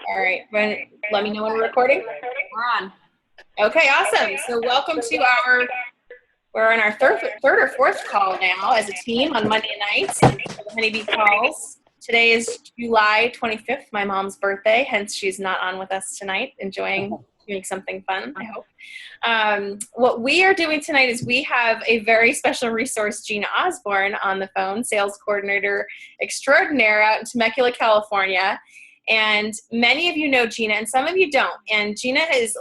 All right. Let me know when we're recording. We're on. Okay, awesome. So welcome to we're on our third or fourth call now as a team on Monday nights for the Honeybee Calls. Today is July 25th, my mom's birthday, hence she's not on with us tonight, enjoying doing something fun, I hope. What we are doing tonight is we have a very special resource, Gina Osborne, on the phone, sales coordinator extraordinaire out in Temecula, California. And many of you know Gina and some of you don't. And Gina has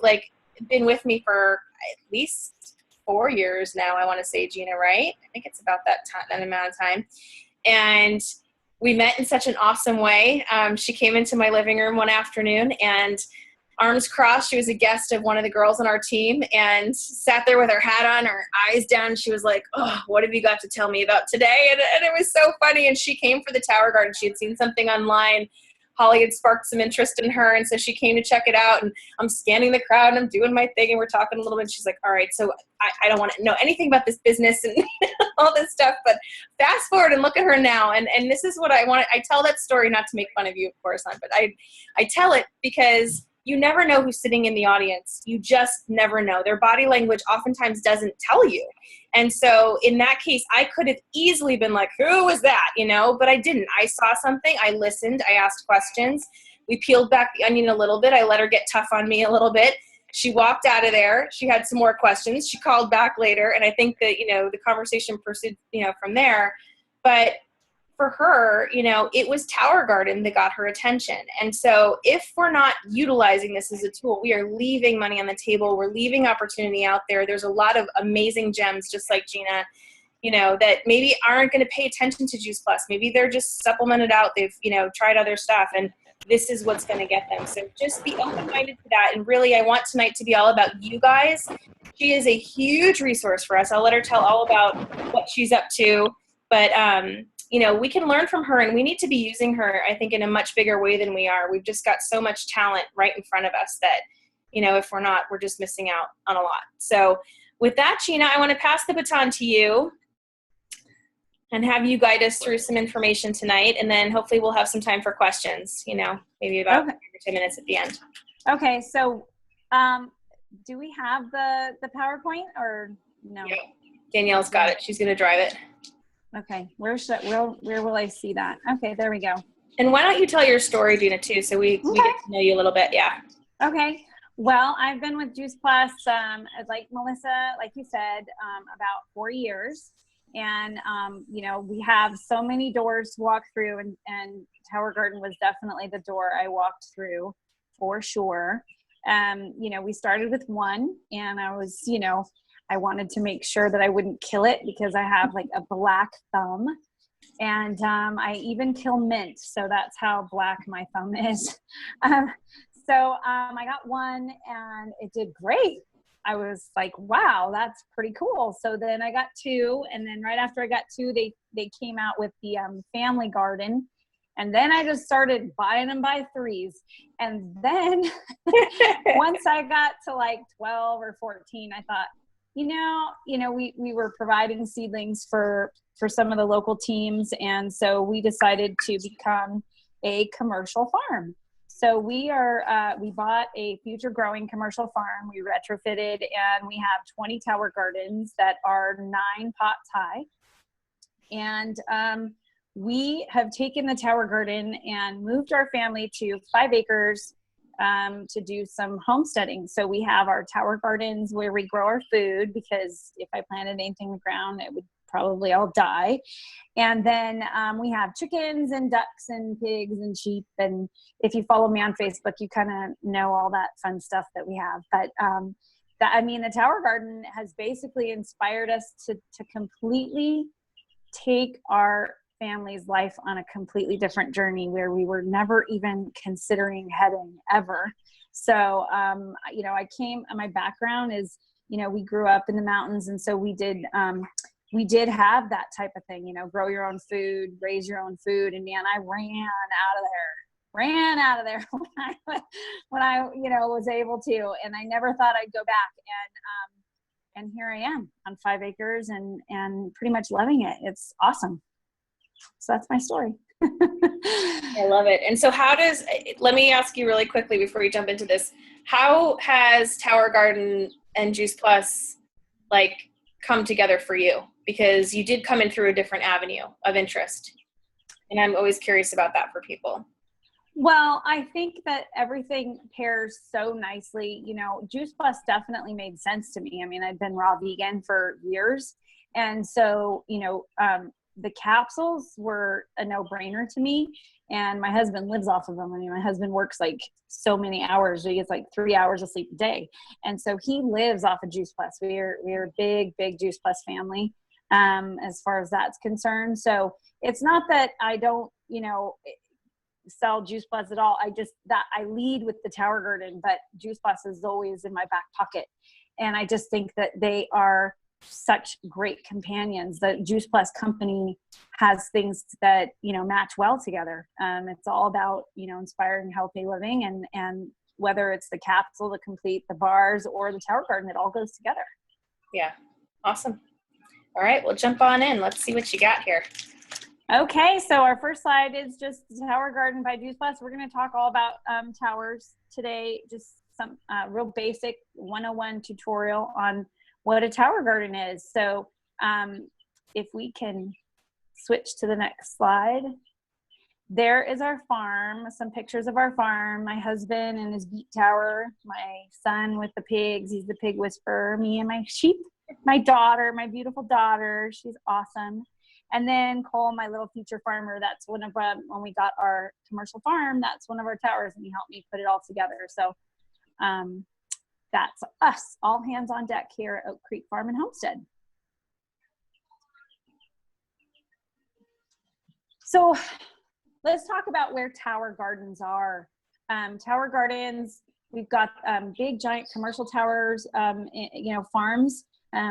been with me for at least 4 years now, I want to say, Gina, right? I think it's about that amount of time. And we met in such an awesome way. She came into my living room one afternoon and arms crossed, she was a guest of one of the girls on our team and sat there with her hat on, her eyes down. She was like, "Oh, what have you got to tell me about today?" And it was so funny. And she came for the Tower Garden. She had seen something online. Holly had sparked some interest in her, and so she came to check it out, and I'm scanning the crowd, and I'm doing my thing, and we're talking a little bit, and she's like, "All right, so I don't want to know anything about this business and all this stuff, but fast forward and look at her now," and this is what I want. I tell that story not to make fun of you, of course, but I tell it because you never know who's sitting in the audience. You just never know. Their body language oftentimes doesn't tell you. And so in that case, I could have easily been like, "Who was that?" But I didn't. I saw something. I listened. I asked questions. We peeled back the onion a little bit. I let her get tough on me a little bit. She walked out of there. She had some more questions. She called back later. And I think that, the conversation pursued, from there. But for her, it was Tower Garden that got her attention. And so if we're not utilizing this as a tool, we are leaving money on the table. We're leaving opportunity out there. There's a lot of amazing gems, just like Gina, that maybe aren't going to pay attention to Juice Plus. Maybe they're just supplemented out. They've, tried other stuff, and this is what's going to get them. So just be open-minded to that. And really, I want tonight to be all about you guys. She is a huge resource for us. I'll let her tell all about what she's up to. But, we can learn from her, and we need to be using her, I think, in a much bigger way than we are. We've just got so much talent right in front of us that, if we're not, we're just missing out on a lot. So with that, Gina, I want to pass the baton to you and have you guide us through some information tonight. And then hopefully we'll have some time for questions, maybe about 5 or 10 minutes at the end. Okay. So do we have the PowerPoint or no? Yeah. Danielle's got it. She's going to drive it. Okay, where will I see that? Okay, there we go. And why don't you tell your story, Gina, too, so we get to know you a little bit. Yeah. Okay. Well, I've been with Juice Plus, like Melissa, like you said, about 4 years. And, we have so many doors to walk through, and Tower Garden was definitely the door I walked through for sure. We started with one, and I was, I wanted to make sure that I wouldn't kill it because I have like a black thumb, and I even kill mint. So that's how black my thumb is. I got one and it did great. I was like, wow, that's pretty cool. So then I got two, and then right after I got two, they came out with the family garden. And then I just started buying them by threes. And then once I got to like 12 or 14, I thought, we were providing seedlings for some of the local teams. And so we decided to become a commercial farm. So we bought a future growing commercial farm. We retrofitted, and we have 20 tower gardens that are 9 pots high. And we have taken the tower garden and moved our family to 5 acres to do some homesteading. So we have our tower gardens where we grow our food, because if I planted anything in the ground, it would probably all die. And then we have chickens and ducks and pigs and sheep. And if you follow me on Facebook, you kind of know all that fun stuff that we have. But the tower garden has basically inspired us to completely take our family's life on a completely different journey where we were never even considering heading ever. So, my background is, we grew up in the mountains. And so we did have that type of thing, grow your own food, raise your own food. And man, I ran out of there when I was able to, and I never thought I'd go back. And here I am on 5 acres and pretty much loving it. It's awesome. So that's my story. I love it. And so let me ask you really quickly before we jump into this, how has Tower Garden and Juice Plus like come together for you? Because you did come in through a different avenue of interest. And I'm always curious about that for people. Well, I think that everything pairs so nicely. You know, Juice Plus definitely made sense to me. I mean, I've been raw vegan for years. And so, the capsules were a no-brainer to me. And my husband lives off of them. I mean, my husband works like so many hours. He gets like 3 hours of sleep a day. And so he lives off of Juice Plus. We're a big, big Juice Plus family as far as that's concerned. So it's not that I don't, sell Juice Plus at all. I lead with the Tower Garden, but Juice Plus is always in my back pocket. And I just think that they are such great companions. The Juice Plus company has things that, match well together. It's all about, inspiring healthy living, and whether it's the capsule to complete the bars or the Tower Garden, it all goes together. Yeah. Awesome. All right, we'll jump on in. Let's see what you got here. Okay, so our first slide is just the Tower Garden by Juice Plus. We're going to talk all about towers today, just some real basic 101 tutorial on what a Tower Garden is. So if we can switch to the next slide. There is our farm, some pictures of our farm, my husband and his beet tower, my son with the pigs, he's the pig whisperer, me and my sheep, my daughter, my beautiful daughter, she's awesome. And then Cole, my little future farmer, that's one of when we got our commercial farm, that's one of our towers, and he helped me put it all together. So that's us, all hands on deck here at Oak Creek Farm and Homestead. So let's talk about where Tower Gardens are. Tower Gardens, we've got big, giant commercial towers, farms.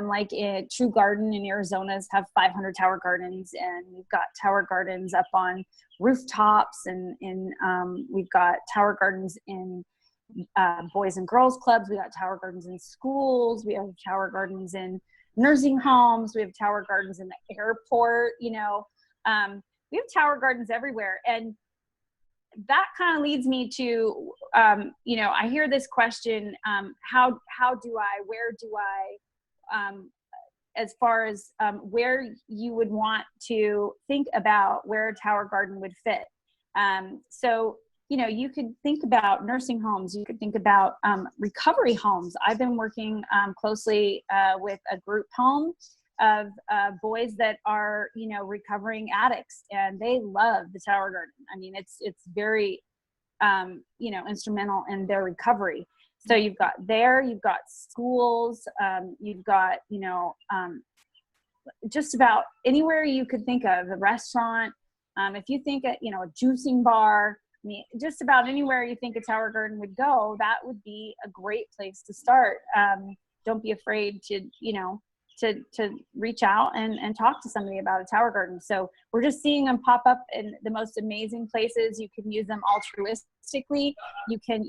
Like True Garden in Arizona's have 500 Tower Gardens, and we've got Tower Gardens up on rooftops, and we've got Tower Gardens in boys and girls clubs. We got Tower Gardens in schools. We have Tower Gardens in nursing homes. We have Tower Gardens in the airport. We have Tower Gardens everywhere, and that kind of leads me to I hear this question: how do I? Where do I? As far as where you would want to think about where a Tower Garden would fit. So, you could think about nursing homes, you could think about recovery homes. I've been working closely with a group home of boys that are, recovering addicts, and they love the Tower Garden. I mean, it's very, instrumental in their recovery. So you've got schools, you've got, just about anywhere you could think of, a restaurant. If you think a juicing bar, I mean, just about anywhere you think a Tower Garden would go, that would be a great place to start. Don't be afraid to reach out and talk to somebody about a Tower Garden. So we're just seeing them pop up in the most amazing places. You can use them altruistically. You can,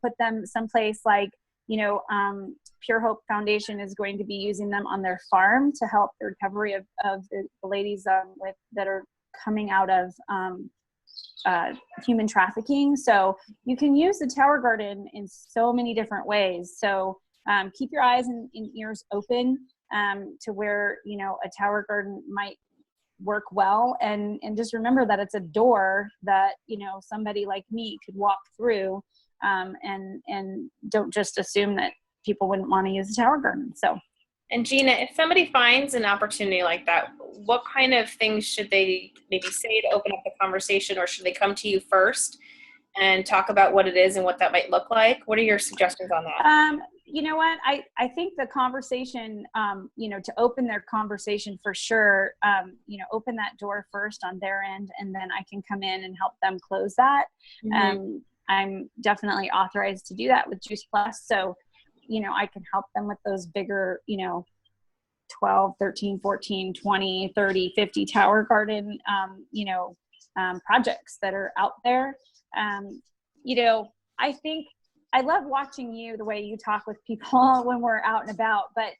put them someplace like, Pure Hope Foundation is going to be using them on their farm to help the recovery of the ladies that are coming out of human trafficking. So you can use the Tower Garden in so many different ways. So keep your eyes and ears open to where, a Tower Garden might work well. And just remember that it's a door that, somebody like me could walk through, and don't just assume that people wouldn't want to use a Tower Garden. So. And Gina, if somebody finds an opportunity like that, what kind of things should they maybe say to open up the conversation, or should they come to you first and talk about what it is and what that might look like? What are your suggestions on that? You know what? I think the conversation, to open their conversation for sure, open that door first on their end, and then I can come in and help them close that. Mm-hmm. I'm definitely authorized to do that with Juice Plus. So, I can help them with those bigger, 12, 13, 14, 20, 30, 50 Tower Garden, projects that are out there. I think I love watching you, the way you talk with people when we're out and about, but,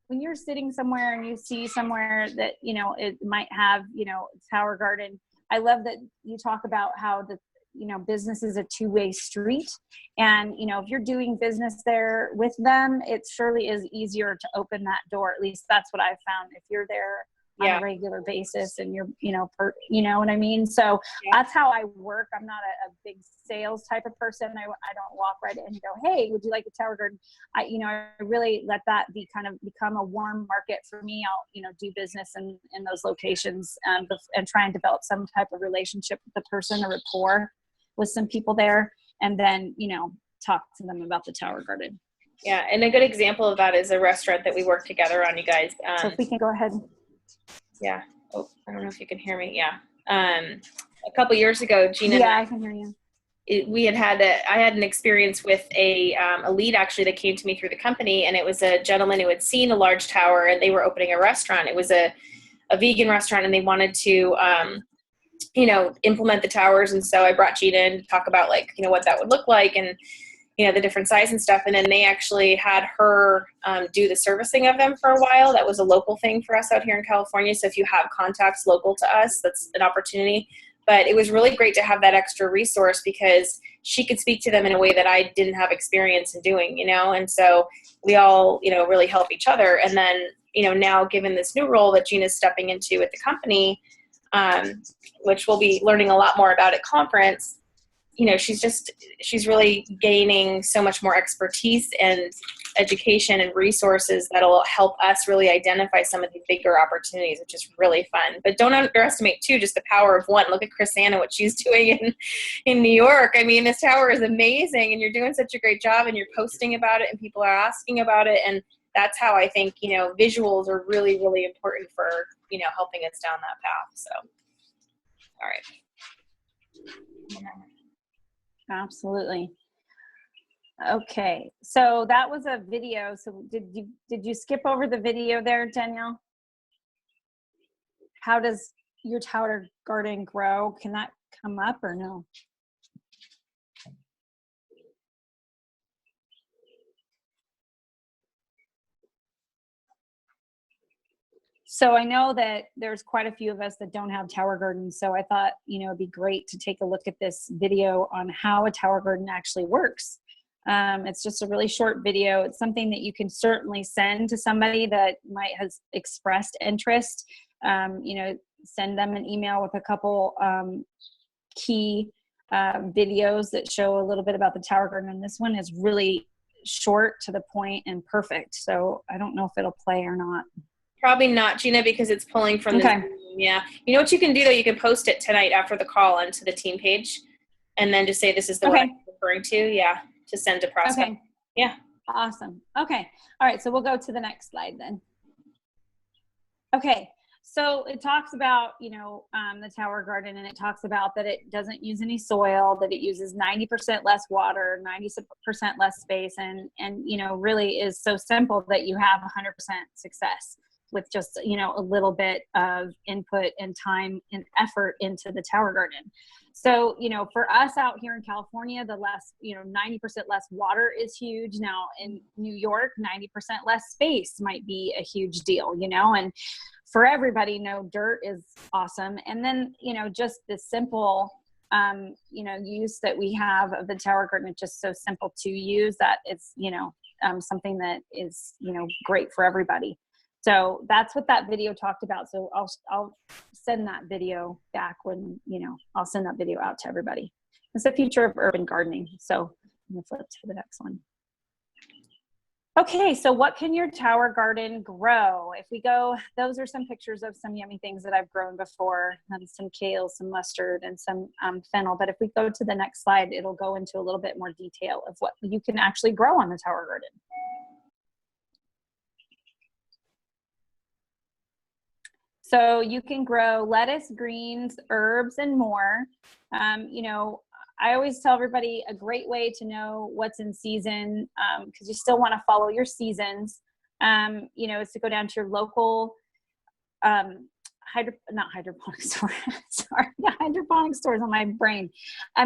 when you're sitting somewhere and you see somewhere that, you know, it might have, you know, tower garden. I love that you talk about how the, you know, business is a two-way street. And, you know, if you're doing business there with them, it surely is easier to open that door. At least that's what I've found. If you're there on a regular basis and you're, you know, you know what I mean? So that's how I work. I'm not a big sales type of person. I don't walk right in and go, hey, would you like a tower garden? You know, I really let that be kind of become a warm market for me. I'll, you know, do business in those locations and try and develop some type of relationship with the person, a rapport with some people there, and then, you know, talk to them about the tower garden. Yeah. And a good example of that is a restaurant that we work together on, you guys. So if we can go ahead. Yeah. Oh, I don't know if you can hear me. Yeah. A couple years ago, Gina. Yeah, I can hear you. I had an experience with a lead actually that came to me through the company, and it was a gentleman who had seen a large tower and they were opening a restaurant. It was a vegan restaurant, and they wanted to, you know, implement the towers. And so I brought Gina in to talk about, like, you know, what that would look like and, you know, the different size and stuff. And then they actually had her do the servicing of them for a while. That was a local thing for us out here in California. So if you have contacts local to us, that's an opportunity. But it was really great to have that extra resource because she could speak to them in a way that I didn't have experience in doing, you know. And so we all, you know, really help each other. And then, you know, now given this new role that Gina's stepping into at the company, which we'll be learning a lot more about at conference, you know, she's really gaining so much more expertise and education and resources that'll help us really identify some of the bigger opportunities, which is really fun. But don't underestimate too, just the power of one. Look at Chrisanna, what she's doing in New York. I mean, this tower is amazing and you're doing such a great job and you're posting about it and people are asking about it. And that's how I think, you know, visuals are really, really important for, you know, helping us down that path. So, all right. Absolutely. Okay, so that was a video. So did you skip over the video there, Danielle? How does your tower garden grow? Can that come up or no? So I know that there's quite a few of us that don't have tower gardens. So I thought, you know, it'd be great to take a look at this video on how a tower garden actually works. It's just a really short video. It's something that you can certainly send to somebody that might has expressed interest. You know, send them an email with a couple key videos that show a little bit about the tower garden. And this one is really short, to the point, and perfect. So I don't know if it'll play or not. Probably not, Gina, because it's pulling from the Zoom. Yeah. You know what you can do, though? You can post it tonight after the call onto the team page and then just say this is the one I'm referring to. Yeah. To send to prospect. Okay. Yeah. Awesome. Okay. All right. So we'll go to the next slide then. Okay. So it talks about, you know, the tower garden, and it talks about that it doesn't use any soil, that it uses 90% less water, 90% less space, and, you know, really is so simple that you have 100% success with just, you know, a little bit of input and time and effort into the tower garden. So, you know, for us out here in California, the less, you know, 90% less water is huge. Now in New York, 90% less space might be a huge deal, you know, and for everybody, no dirt is awesome. And then, you know, just the simple, you know, use that we have of the tower garden, it's just so simple to use that it's, you know, something that is, you know, great for everybody. So that's what that video talked about. So I'll send that video back when, you know, I'll send that video out to everybody. It's the future of urban gardening. So I'm gonna flip to the next one. Okay, so what can your tower garden grow? If we go, those are some pictures of some yummy things that I've grown before, and some kale, some mustard, and some fennel. But if we go to the next slide, it'll go into a little bit more detail of what you can actually grow on the tower garden. So you can grow lettuce, greens, herbs, and more. You know, I always tell everybody a great way to know what's in season, because you still want to follow your seasons, you know, is to go down to your local not hydroponic store, sorry, yeah, hydroponic stores on my brain.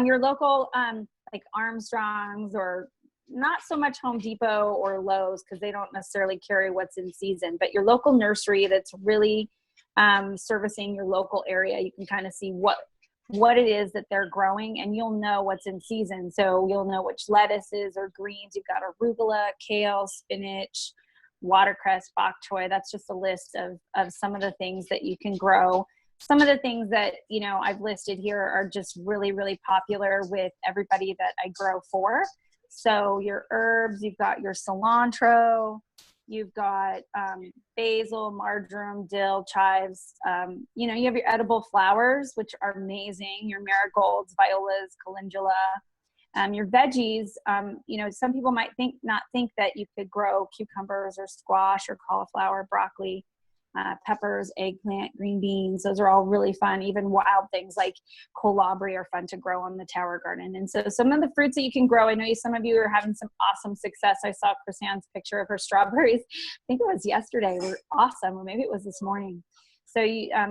Your local like Armstrong's or not so much Home Depot or Lowe's because they don't necessarily carry what's in season, but your local nursery that's really servicing your local area. You can kind of see what it is that they're growing, and you'll know what's in season. So you'll know which lettuces or greens. You've got arugula, kale, spinach, watercress, bok choy. That's just a list of some of the things that you can grow. Some of the things that, you know, I've listed here are just really, really popular with everybody that I grow for. So your herbs, you've got your cilantro, you've got basil, marjoram, dill, chives. You know, you have your edible flowers, which are amazing. Your marigolds, violas, calendula. Your veggies, you know, some people might not think that you could grow cucumbers or squash or cauliflower, broccoli, peppers, eggplant, green beans. Those are all really fun. Even wild things like colabri are fun to grow on the tower garden. And so some of the fruits that you can grow, I know some of you are having some awesome success. I saw Chrisanne's picture of her strawberries. I think it was yesterday. They were awesome. Or maybe it was this morning. So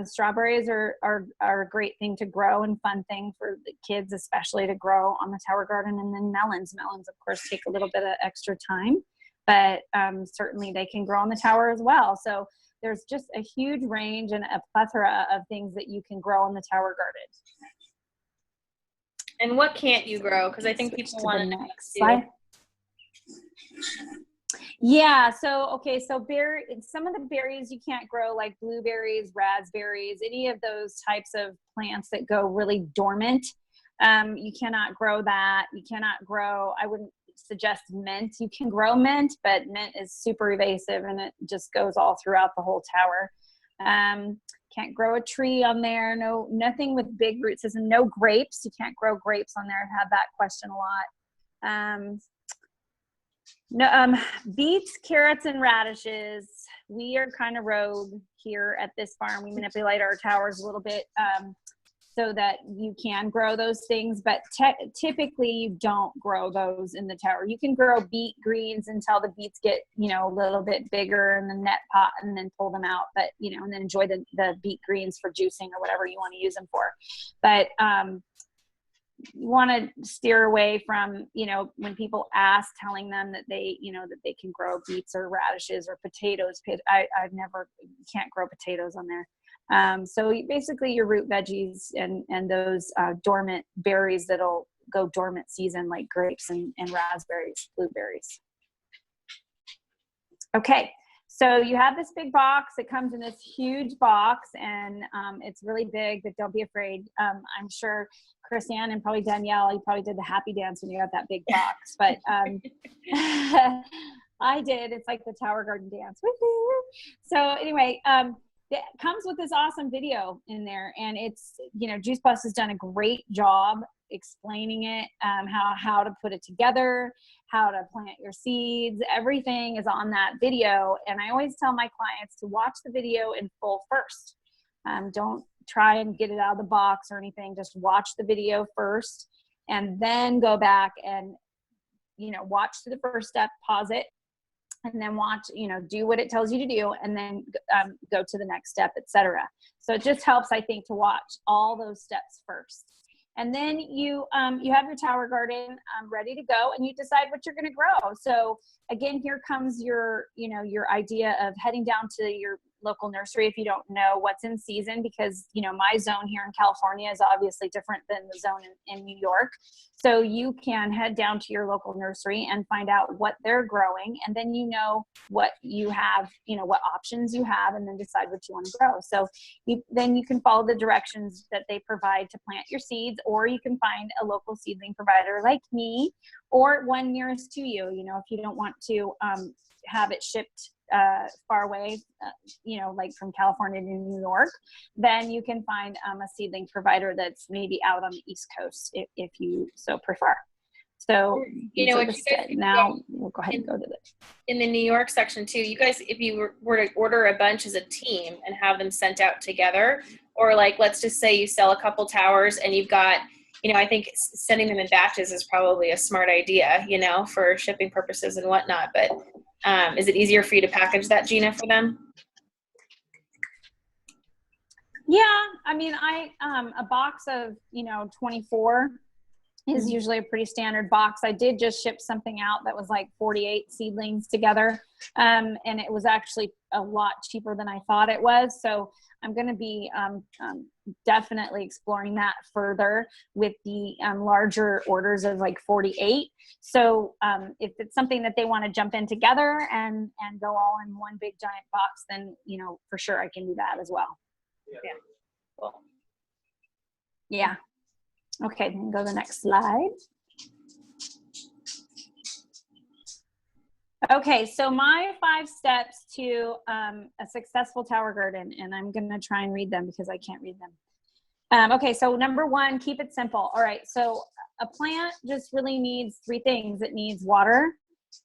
strawberries are a great thing to grow and fun thing for the kids, especially to grow on the tower garden. And then melons, of course, take a little bit of extra time, but certainly they can grow on the tower as well. So there's just a huge range and a plethora of things that you can grow on the tower garden. And what can't you grow? Because I think people want to next slide. Yeah, so some of the berries you can't grow, like blueberries, raspberries, any of those types of plants that go really dormant. You cannot grow that. You cannot grow, I wouldn't suggest mint. You can grow mint, but mint is super evasive and it just goes all throughout the whole tower. Can't grow a tree on there. Nothing with big root system. No grapes. You can't grow grapes on there. I've had that question a lot. Beets, carrots, and radishes. We are kind of rogue here at this farm. We manipulate our towers a little bit so that you can grow those things, but typically you don't grow those in the tower. You can grow beet greens until the beets get, you know, a little bit bigger in the net pot and then pull them out, but, you know, and then enjoy the beet greens for juicing or whatever you want to use them for. But you want to steer away from, you know, when people ask, telling them that they, you know, that they can grow beets or radishes or potatoes. Can't grow potatoes on there. So basically your root veggies and those dormant berries that'll go dormant season, like grapes and raspberries, blueberries. Okay, so you have this big box. It comes in this huge box, and it's really big, but don't be afraid. I'm sure Chrisanne and probably Danielle, you probably did the happy dance when you got that big box, but I did. It's like the Tower Garden dance. Woo-hoo. So anyway, it comes with this awesome video in there, and it's, you know, Juice Plus has done a great job explaining it, how to put it together, how to plant your seeds. Everything is on that video, and I always tell my clients to watch the video in full first. Don't try and get it out of the box or anything. Just watch the video first, and then go back and, you know, watch to the first step, pause it, and then watch, you know, do what it tells you to do, and then go to the next step, etc. So it just helps, I think, to watch all those steps first. And then you have your tower garden ready to go, and you decide what you're going to grow. So again, here comes your, you know, your idea of heading down to your local nursery if you don't know what's in season, because, you know, my zone here in California is obviously different than the zone in New York. So you can head down to your local nursery and find out what they're growing, and then you know what you have, you know, what options you have, and then decide what you want to grow. So then you can follow the directions that they provide to plant your seeds, or you can find a local seedling provider like me, or one nearest to you. You know, if you don't want to have it shipped far away, you know, like from California to New York, then you can find a seedling provider that's maybe out on the East Coast if you so prefer. So, you know, what you guys now we'll go ahead and go to this. In the New York section too, you guys, if you were to order a bunch as a team and have them sent out together, or like, let's just say you sell a couple towers and you've got, you know, I think sending them in batches is probably a smart idea, you know, for shipping purposes and whatnot. But is it easier for you to package that, Gina, for them? Yeah, I mean, a box of, you know, 24 is usually a pretty standard box. I did just ship something out that was like 48 seedlings together. And it was actually a lot cheaper than I thought it was. So I'm going to be definitely exploring that further with the larger orders of like 48. So if it's something that they want to jump in together and go all in one big giant box, then, you know, for sure I can do that as well. Yeah. Cool. Yeah. Okay, then go to the next slide. Okay, so my 5 steps to a successful tower garden, and I'm going to try and read them because I can't read them. Okay, so number 1, keep it simple. All right, so a plant just really needs 3 things. It needs water,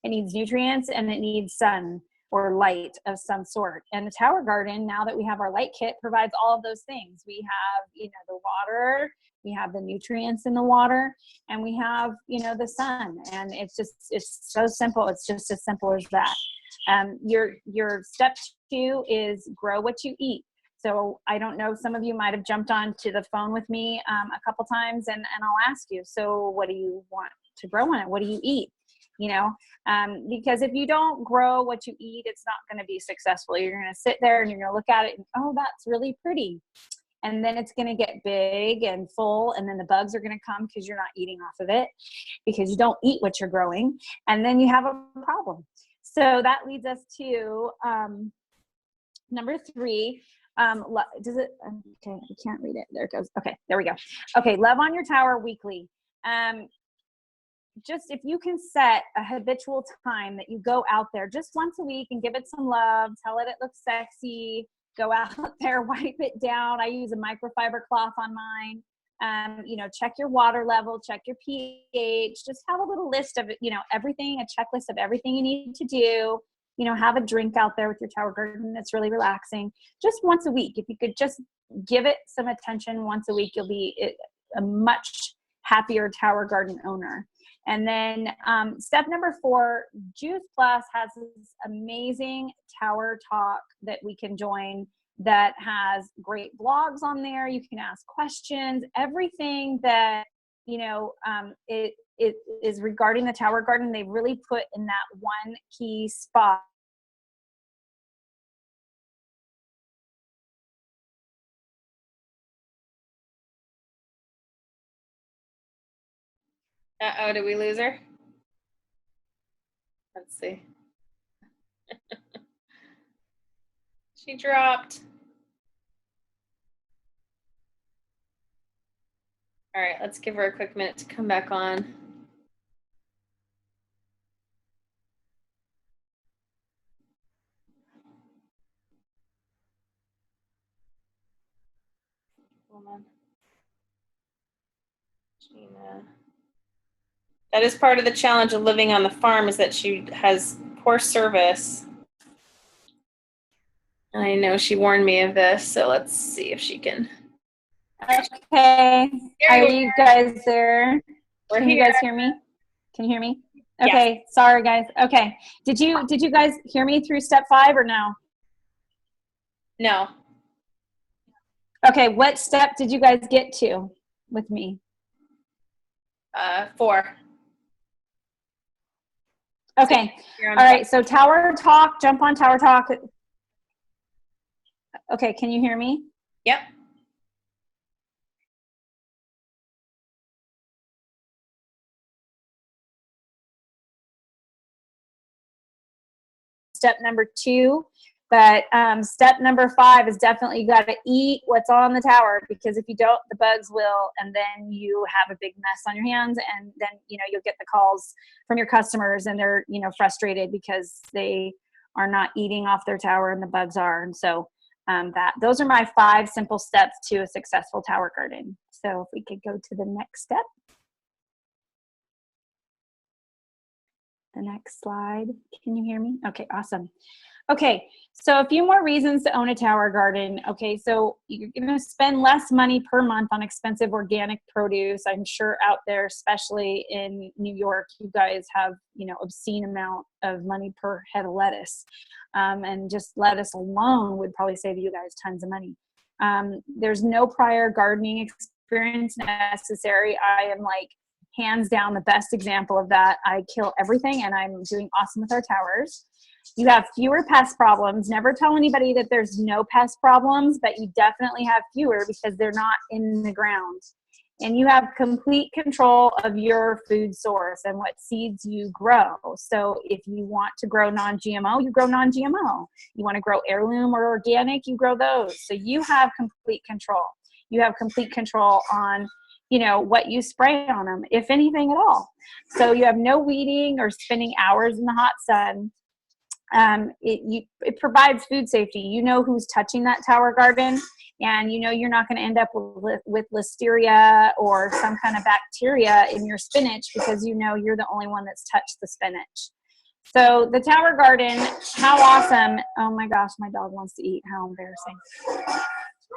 it needs nutrients, and it needs sun or light of some sort. And the tower garden, now that we have our light kit, provides all of those things. We have, you know, the water, we have the nutrients in the water, and we have, you know, the sun. And it's so simple. It's just as simple as that. Your step 2 is grow what you eat. So I don't know, some of you might have jumped on to the phone with me a couple times, and I'll ask you, so what do you want to grow in it? What do you eat? You know, because if you don't grow what you eat, it's not going to be successful. You're going to sit there and you're going to look at it and, oh, that's really pretty. And then it's going to get big and full, and then the bugs are going to come because you're not eating off of it, because you don't eat what you're growing, and then you have a problem. So that leads us to number 3. Does it? Okay, I can't read it. There it goes. Okay, there we go. Okay, love on your tower weekly. Just if you can set a habitual time that you go out there just once a week and give it some love, tell it looks sexy, go out there, wipe it down. I use a microfiber cloth on mine. You know, check your water level, check your pH, just have a little list of, you know, everything, a checklist of everything you need to do. You know, have a drink out there with your tower garden that's really relaxing. Just once a week. If you could just give it some attention once a week, you'll be a much happier tower garden owner. And then step number 4, Juice Plus has this amazing tower talk that we can join that has great blogs on there. You can ask questions, everything that, you know, it is regarding the tower garden. They really put in that one key spot. Uh-oh, did we lose her? Let's see. She dropped. All right, let's give her a quick minute to come back on. Hold on. Gina. That is part of the challenge of living on the farm, is that she has poor service. And I know she warned me of this, so let's see if she can. Okay. Are you guys there? Can you guys hear me? Can you hear me? Yes. Okay. Sorry, guys. Okay. Did you guys hear me through step 5 or no? No. Okay. What step did you guys get to with me? 4. Okay. All right. So Tower Talk, jump on Tower Talk. Okay. Can you hear me? Yep. Step number 2. But step number 5 is definitely you got to eat what's on the tower, because if you don't, the bugs will, and then you have a big mess on your hands, and then, you know, you'll get the calls from your customers, and they're, you know, frustrated because they are not eating off their tower and the bugs are. And so those are my 5 simple steps to a successful tower garden. So if we could go to the next step. The next slide. Can you hear me? Okay, awesome. Okay, so a few more reasons to own a tower garden. Okay, so you're going to spend less money per month on expensive organic produce. I'm sure out there, especially in New York, you guys have, you know, obscene amount of money per head of lettuce. And just lettuce alone would probably save you guys tons of money. There's no prior gardening experience necessary. I am like hands down the best example of that. I kill everything and I'm doing awesome with our towers. You have fewer pest problems. Never tell anybody that there's no pest problems, but you definitely have fewer because they're not in the ground. And you have complete control of your food source and what seeds you grow. So if you want to grow non-GMO, you grow non-GMO. You want to grow heirloom or organic, you grow those. So you have complete control. You have complete control on, you know, what you spray on them, if anything at all. So you have no weeding or spending hours in the hot sun. It provides food safety. You know who's touching that tower garden, and you know you're not going to end up with listeria or some kind of bacteria in your spinach because you know you're the only one that's touched the spinach. So the tower garden, how awesome. Oh my gosh, my dog wants to eat. How embarrassing.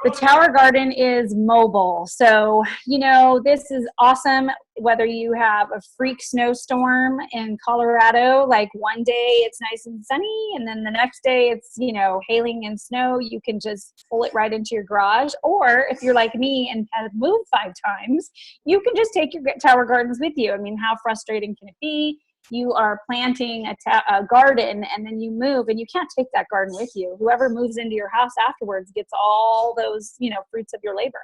The tower garden is mobile. So, you know, this is awesome whether you have a freak snowstorm in Colorado, like one day it's nice and sunny and then the next day it's, you know, hailing and snow. You can just pull it right into your garage. Or if you're like me and have moved 5 times, you can just take your tower gardens with you. I mean, how frustrating can it be? You are planting a garden and then you move and you can't take that garden with you. Whoever moves into your house afterwards gets all those, you know, fruits of your labor.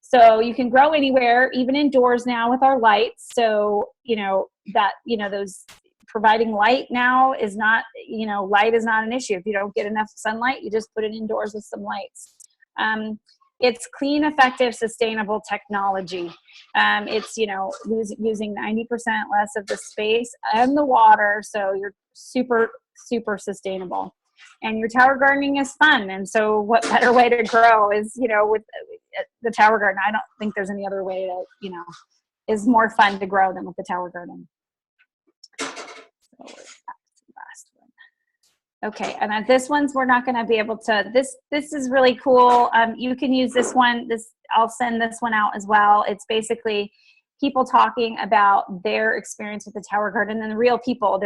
So you can grow anywhere, even indoors now with our lights. So, you know, that, you know, those providing light now is not, you know, light is not an issue. If you don't get enough sunlight, you just put it indoors with some lights. It's clean, effective, sustainable technology. It's, you know, using 90% less of the space and the water. So you're super, super sustainable. And your tower gardening is fun. And so what better way to grow is, you know, with the tower garden. I don't think there's any other way to, you know, is more fun to grow than with the tower garden. So back to the last one. Okay, and then this one's we're not going to be able to. This is really cool. You can use this one. I'll send this one out as well. It's basically people talking about their experience with the tower garden and the real people.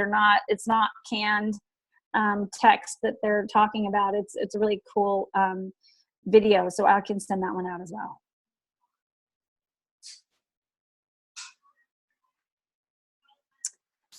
It's not canned text that they're talking about. It's a really cool video, so I can send that one out as well.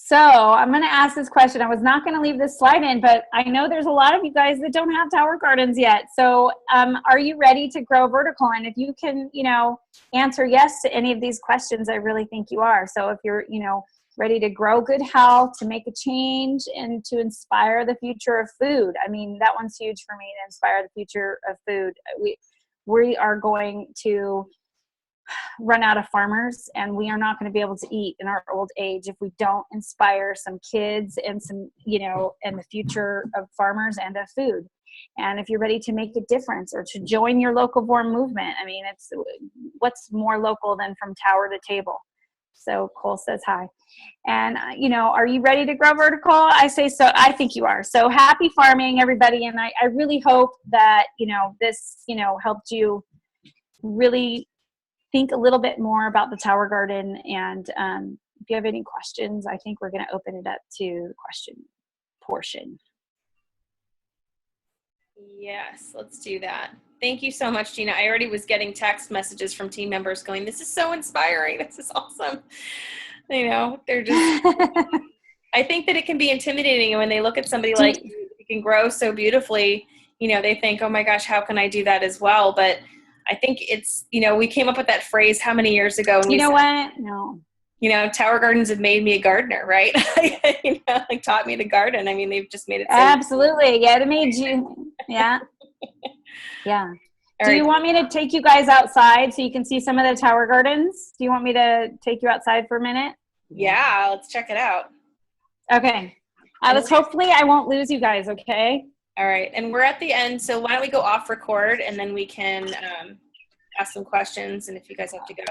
So I'm going to ask this question. I was not going to leave this slide in, but I know there's a lot of you guys that don't have tower gardens yet. So are you ready to grow vertical? And if you can, you know, answer yes to any of these questions, I really think you are. So if you're, you know, ready to grow good health, to make a change, and to inspire the future of food. I mean, that one's huge for me, to inspire the future of food. We are going to run out of farmers, and we are not going to be able to eat in our old age if we don't inspire some kids and some, you know, and the future of farmers and of food. And if you're ready to make a difference or to join your locavore movement, I mean, it's what's more local than from tower to table. So Cole says hi. And, you know, are you ready to grow vertical? I say so. I think you are. So happy farming, everybody. And I really hope that, you know, this, you know, helped you really think a little bit more about the tower garden. And if you have any questions, I think we're going to open it up to the question portion. Yes, let's do that. Thank you so much, Gina. I already was getting text messages from team members going, this is so inspiring. This is awesome. You know, they're just, I think that it can be intimidating when they look at somebody like you who can grow so beautifully, you know, they think, oh my gosh, how can I do that as well? But I think it's, you know, we came up with that phrase how many years ago? And you know what? No. You know, tower gardens have made me a gardener, right? You know, like taught me to garden. I mean, they've just made it so absolutely. Yeah, it made you. Yeah. Yeah. All Do right. you want me to take you guys outside so you can see some of the tower gardens? Do you want me to take you outside for a minute? Yeah, let's check it out. Okay. Hopefully I won't lose you guys, okay? All right. And we're at the end, so why don't we go off record and then we can ask some questions and if you guys have to go.